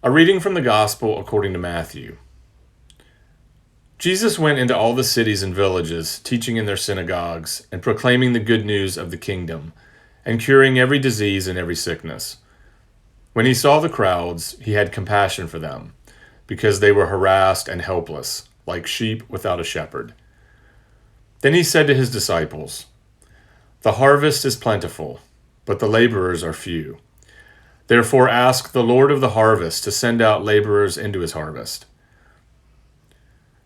A reading from the Gospel according to Matthew. Jesus went into all the cities and villages, teaching in their synagogues, and proclaiming the good news of the kingdom, and curing every disease and every sickness. When he saw the crowds, he had compassion for them, because they were harassed and helpless, like sheep without a shepherd. Then he said to his disciples, "The harvest is plentiful, but the laborers are few. Therefore ask the Lord of the harvest to send out laborers into his harvest."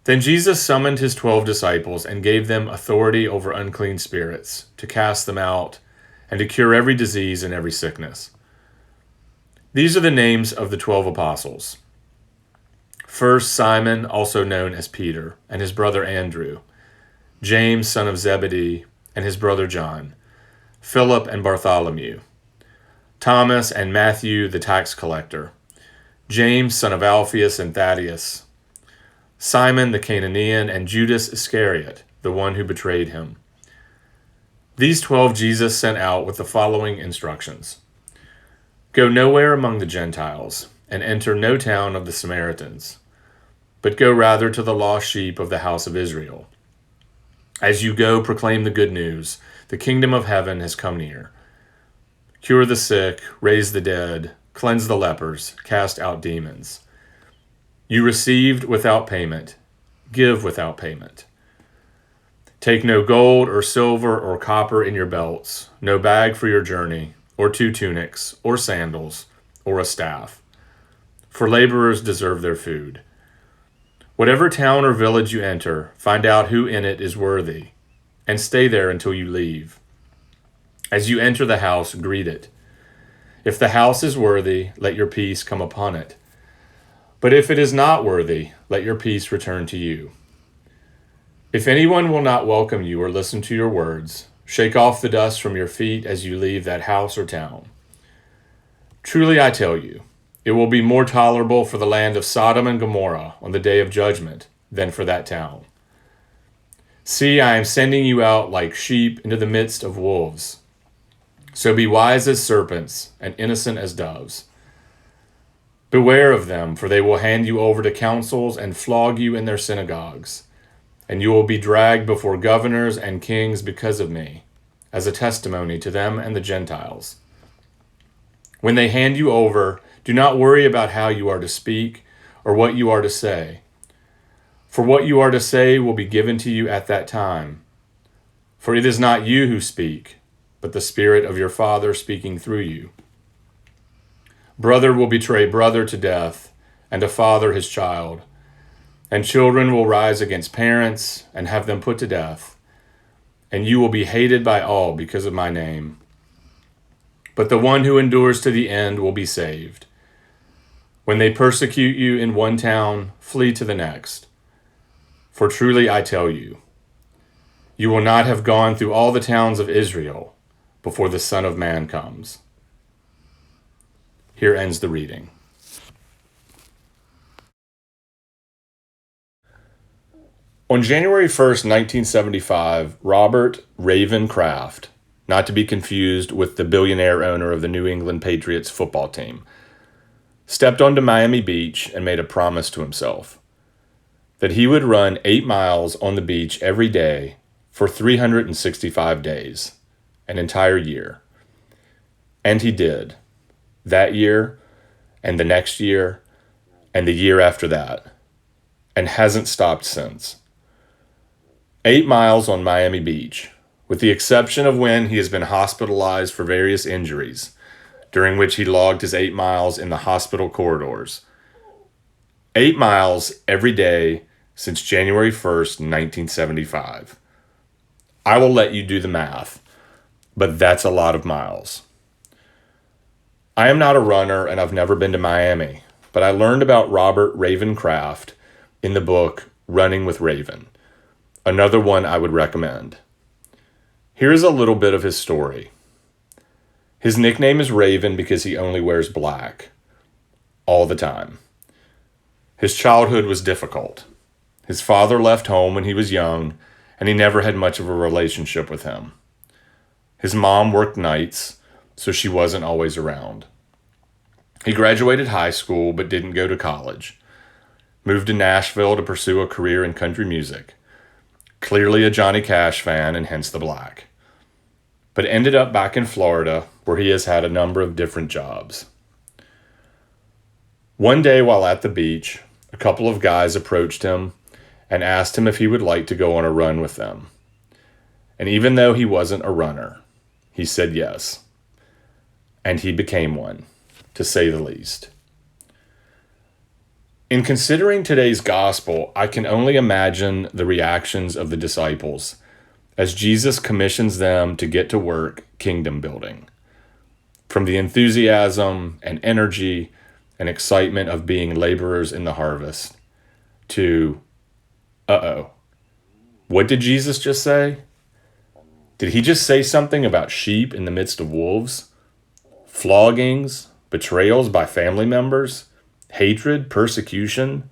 Then Jesus summoned his 12 disciples and gave them authority over unclean spirits, to cast them out, and to cure every disease and every sickness. These are the names of the 12 apostles. First, Simon, also known as Peter, and his brother Andrew, James, son of Zebedee, and his brother John, Philip and Bartholomew, Thomas and Matthew the tax collector, James son of Alphaeus and Thaddeus, Simon the Cananean, and Judas Iscariot, the one who betrayed him. These 12 Jesus sent out with the following instructions. Go nowhere among the Gentiles, and enter no town of the Samaritans, but go rather to the lost sheep of the house of Israel. As you go, proclaim the good news. The kingdom of heaven has come near. Cure the sick, raise the dead, cleanse the lepers, cast out demons. You received without payment, give without payment. Take no gold or silver or copper in your belts, no bag for your journey, or 2 tunics, or sandals, or a staff. For laborers deserve their food. Whatever town or village you enter, find out who in it is worthy, and stay there until you leave. As you enter the house, greet it. If the house is worthy, let your peace come upon it. But if it is not worthy, let your peace return to you. If anyone will not welcome you or listen to your words, shake off the dust from your feet as you leave that house or town. Truly I tell you, it will be more tolerable for the land of Sodom and Gomorrah on the day of judgment than for that town. See, I am sending you out like sheep into the midst of wolves. So be wise as serpents and innocent as doves. Beware of them, for they will hand you over to councils and flog you in their synagogues, and you will be dragged before governors and kings because of me, as a testimony to them and the Gentiles. When they hand you over, do not worry about how you are to speak or what you are to say, for what you are to say will be given to you at that time. For it is not you who speak, but the Spirit of your Father speaking through you. Brother will betray brother to death, and a father his child, and children will rise against parents and have them put to death, and you will be hated by all because of my name. But the one who endures to the end will be saved. When they persecute you in one town, flee to the next. For truly I tell you, you will not have gone through all the towns of Israel before the Son of Man comes. Here ends the reading. On January 1st, 1975, Robert Raven Kraft, not to be confused with the billionaire owner of the New England Patriots football team, stepped onto Miami Beach and made a promise to himself that he would run 8 miles on the beach every day for 365 days, an entire year. And he did. That year, and the next year, and the year after that, and hasn't stopped since. 8 miles on Miami Beach, with the exception of when he has been hospitalized for various injuries, during which he logged his 8 miles in the hospital corridors. 8 miles every day since January 1st, 1975. I will let you do the math, but that's a lot of miles. I am not a runner and I've never been to Miami, but I learned about Robert Raven Kraft in the book Running with Raven, another one I would recommend. Here's a little bit of his story. His nickname is Raven because he only wears black, all the time. His childhood was difficult. His father left home when he was young, and he never had much of a relationship with him. His mom worked nights, so she wasn't always around. He graduated high school but didn't go to college. Moved to Nashville to pursue a career in country music. Clearly a Johnny Cash fan and hence the black. But ended up back in Florida where he has had a number of different jobs. One day while at the beach, a couple of guys approached him and asked him if he would like to go on a run with them. And even though he wasn't a runner, he said yes. And he became one, to say the least. In considering today's gospel, I can only imagine the reactions of the disciples as Jesus commissions them to get to work kingdom building. From the enthusiasm and energy and excitement of being laborers in the harvest to, what did Jesus just say? Did he just say something about sheep in the midst of wolves? Floggings, betrayals by family members, hatred, persecution?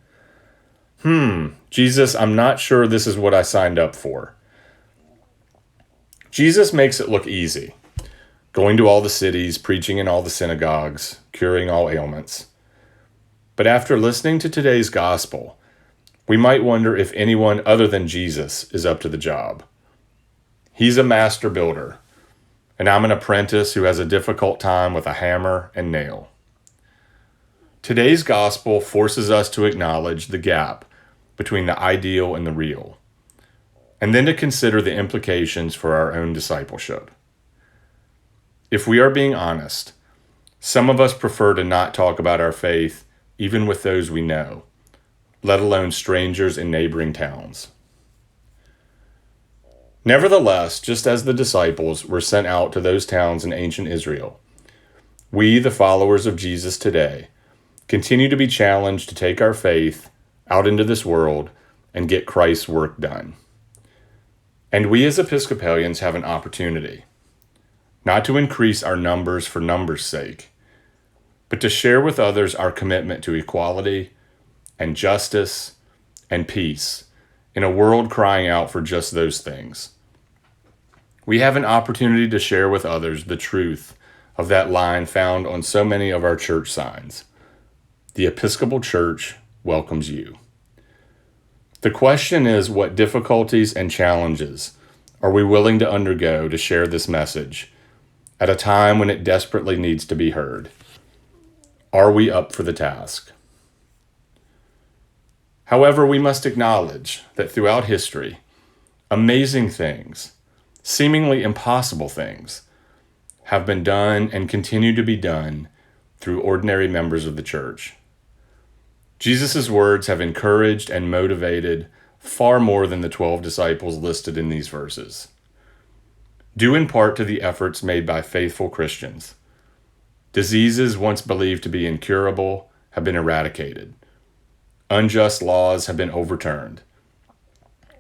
Jesus, I'm not sure this is what I signed up for. Jesus makes it look easy, going to all the cities, preaching in all the synagogues, curing all ailments. But after listening to today's gospel, we might wonder if anyone other than Jesus is up to the job. He's a master builder, and I'm an apprentice who has a difficult time with a hammer and nail. Today's gospel forces us to acknowledge the gap between the ideal and the real, and then to consider the implications for our own discipleship. If we are being honest, some of us prefer to not talk about our faith even with those we know, let alone strangers in neighboring towns. Nevertheless, just as the disciples were sent out to those towns in ancient Israel, we, the followers of Jesus today, continue to be challenged to take our faith out into this world and get Christ's work done. And we as Episcopalians have an opportunity, not to increase our numbers for numbers' sake, but to share with others our commitment to equality and justice and peace in a world crying out for just those things. We have an opportunity to share with others the truth of that line found on so many of our church signs. The Episcopal Church welcomes you. The question is, what difficulties and challenges are we willing to undergo to share this message at a time when it desperately needs to be heard? Are we up for the task? However, we must acknowledge that throughout history, amazing things, seemingly impossible things, have been done and continue to be done through ordinary members of the church. Jesus' words have encouraged and motivated far more than the 12 disciples listed in these verses, due in part to the efforts made by faithful Christians. Diseases once believed to be incurable have been eradicated. Unjust laws have been overturned.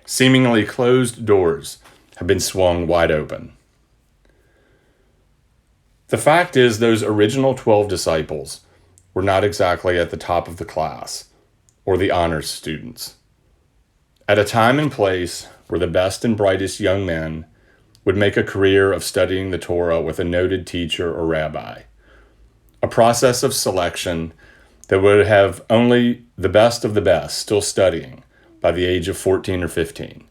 Seemingly closed doors have been swung wide open. The fact is, those original 12 disciples were not exactly at the top of the class or the honors students. At a time and place where the best and brightest young men would make a career of studying the Torah with a noted teacher or rabbi, a process of selection that would have only the best of the best still studying by the age of 14 or 15.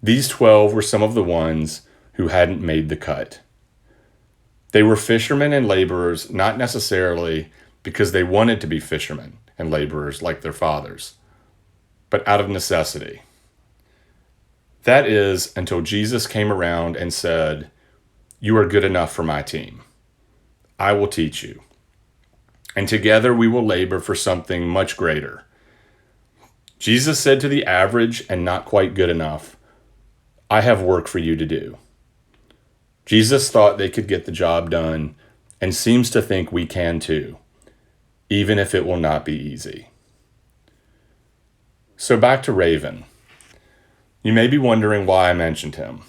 These 12 were some of the ones who hadn't made the cut. They were fishermen and laborers, not necessarily because they wanted to be fishermen and laborers like their fathers, but out of necessity. That is, until Jesus came around and said, "You are good enough for my team. I will teach you. And together we will labor for something much greater." Jesus said to the average and not quite good enough, "I have work for you to do." Jesus thought they could get the job done and seems to think we can too, even if it will not be easy. So back to Raven. You may be wondering why I mentioned him.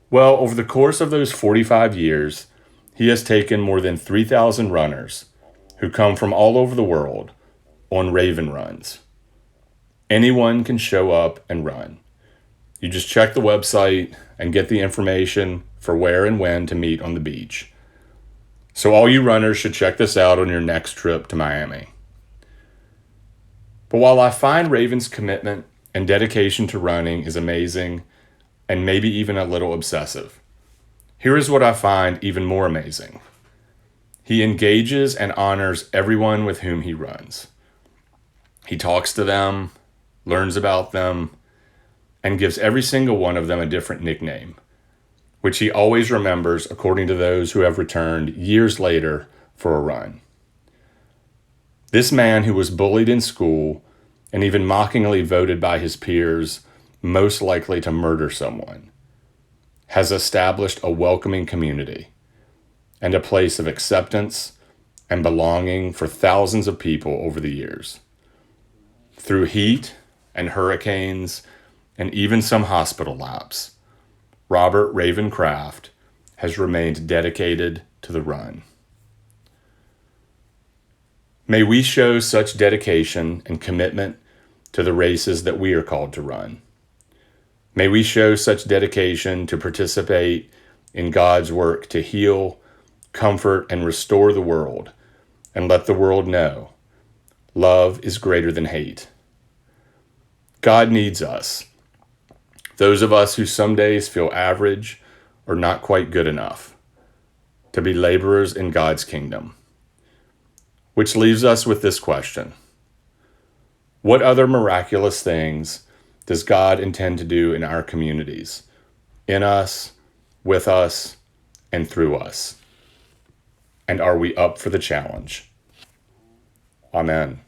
Well, over the course of those 45 years, he has taken more than 3,000 runners who come from all over the world on Raven runs. Anyone can show up and run. You just check the website and get the information for where and when to meet on the beach. So all you runners should check this out on your next trip to Miami. But while I find Raven's commitment and dedication to running is amazing and maybe even a little obsessive, here is what I find even more amazing. He engages and honors everyone with whom he runs. He talks to them, learns about them, and gives every single one of them a different nickname, which he always remembers according to those who have returned years later for a run. This man who was bullied in school and even mockingly voted by his peers most likely to murder someone, has established a welcoming community and a place of acceptance and belonging for thousands of people over the years. Through heat and hurricanes and even some hospital laps, Robert Ravencraft has remained dedicated to the run. May we show such dedication and commitment to the races that we are called to run. May we show such dedication to participate in God's work to heal, comfort, and restore the world, and let the world know love is greater than hate. God needs us, those of us who some days feel average or not quite good enough, to be laborers in God's kingdom. Which leaves us with this question: what other miraculous things does God intend to do in our communities, in us, with us, and through us? And are we up for the challenge? Amen.